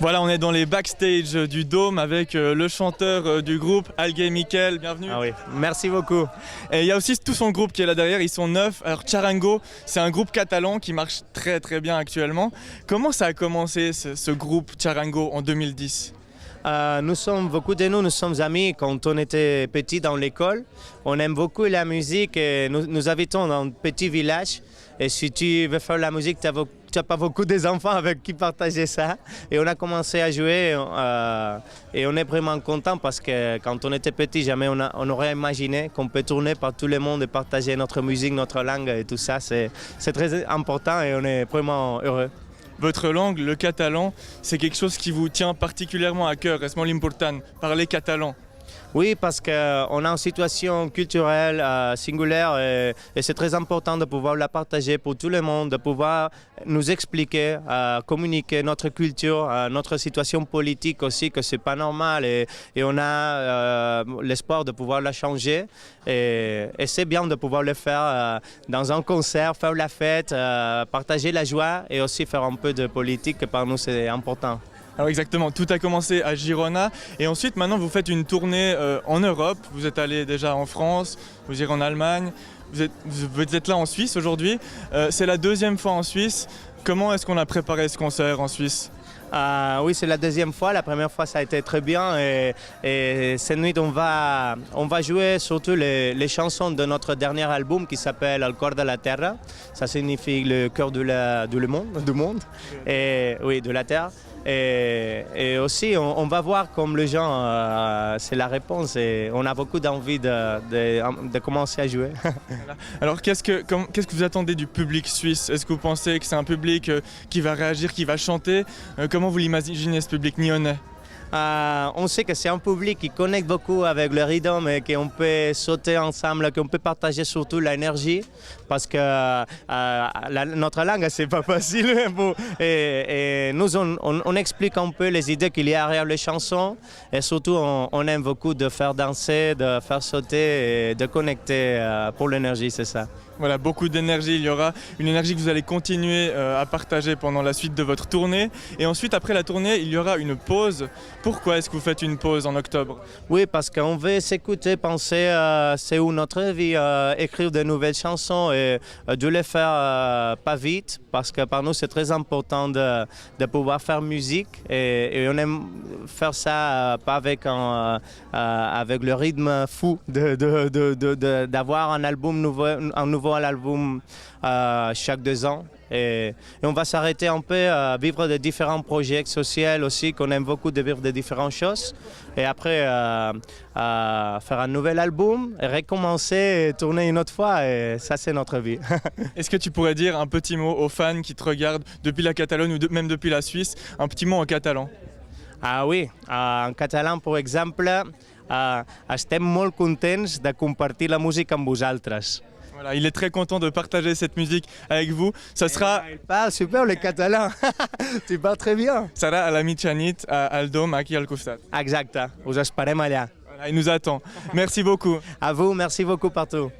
Voilà, on est dans les backstage du Dôme avec le chanteur du groupe, Alguet Miquel, bienvenue. Ah oui, merci beaucoup. Et il y a aussi tout son groupe qui est là derrière, ils sont 9. Alors Charango, c'est un groupe catalan qui marche très très bien actuellement. Comment ça a commencé ce groupe Charango en 2010 ? Beaucoup de nous sommes amis quand on était petits dans l'école. On aime beaucoup la musique et nous habitons dans un petit village. Et si tu veux faire la musique, tu n'as pas beaucoup d'enfants avec qui partager ça. Et on a commencé à jouer et on est vraiment content parce que quand on était petit, jamais on aurait imaginé qu'on peut tourner par tout le monde et partager notre musique, notre langue et tout ça. C'est très important et on est vraiment heureux. Votre langue, le catalan, c'est quelque chose qui vous tient particulièrement à cœur. Est-ce l'important, parler catalan? Oui, parce qu'on a une situation culturelle singulière et c'est très important de pouvoir la partager pour tout le monde, de pouvoir nous expliquer, communiquer notre culture, notre situation politique aussi, que ce n'est pas normal et on a l'espoir de pouvoir la changer et c'est bien de pouvoir le faire dans un concert, faire la fête, partager la joie et aussi faire un peu de politique, que pour nous c'est important. Alors exactement, tout a commencé à Girona et ensuite maintenant vous faites une tournée en Europe, vous êtes allé déjà en France, vous irez en Allemagne, vous êtes là en Suisse aujourd'hui, c'est la deuxième fois en Suisse. Comment est-ce qu'on a préparé ce concert en Suisse ? Oui, c'est la deuxième fois. La première fois, ça a été très bien. Et cette nuit, on va jouer surtout les chansons de notre dernier album qui s'appelle El cor de la terra. Ça signifie le cœur du monde. Et, oui, de la terre. Et aussi, on va voir comme les gens, c'est la réponse. Et on a beaucoup d'envie de commencer à jouer. Alors, qu'est-ce que vous attendez du public suisse ? Est-ce que vous pensez que c'est un public qui va réagir, qui va chanter ? Comment vous l'imaginez, ce public nyonnais ? On sait que c'est un public qui connecte beaucoup avec le rythme et qu'on peut sauter ensemble, qu'on peut partager surtout l'énergie parce que notre langue, c'est pas facile. Et nous, on explique un peu les idées qu'il y a derrière les chansons et surtout, on aime beaucoup de faire danser, de faire sauter et de connecter pour l'énergie, c'est ça. Voilà, beaucoup d'énergie, il y aura une énergie que vous allez continuer à partager pendant la suite de votre tournée. Et ensuite, après la tournée, il y aura une pause. Pourquoi est-ce que vous faites une pause en octobre ? Oui, parce qu'on veut s'écouter, penser c'est où notre vie, écrire de nouvelles chansons et de les faire pas vite, parce que pour nous, c'est très important de pouvoir faire musique et on aime faire ça pas avec le rythme fou d'avoir un album nouveau à l'album chaque 2 ans. Et on va s'arrêter un peu à vivre de différents projets sociaux aussi, qu'on aime beaucoup de vivre de différentes choses. Et après, faire un nouvel album, et recommencer et tourner une autre fois. Et ça, c'est notre vie. Est-ce que tu pourrais dire un petit mot aux fans qui te regardent depuis la Catalogne ou même depuis la Suisse, un petit mot en catalan ? Ah oui, en catalan, par exemple, estem molt contents de compartir la música amb vosaltres. Voilà, il est très content de partager cette musique avec vous. Ça sera... Il parle super le catalan. Tu parles très bien. Ça sera à la mitjanit, al Dôme, aquí al costat. Exacte, us esperem allà. Voilà, il nous attend. Merci beaucoup. À vous, merci beaucoup partout.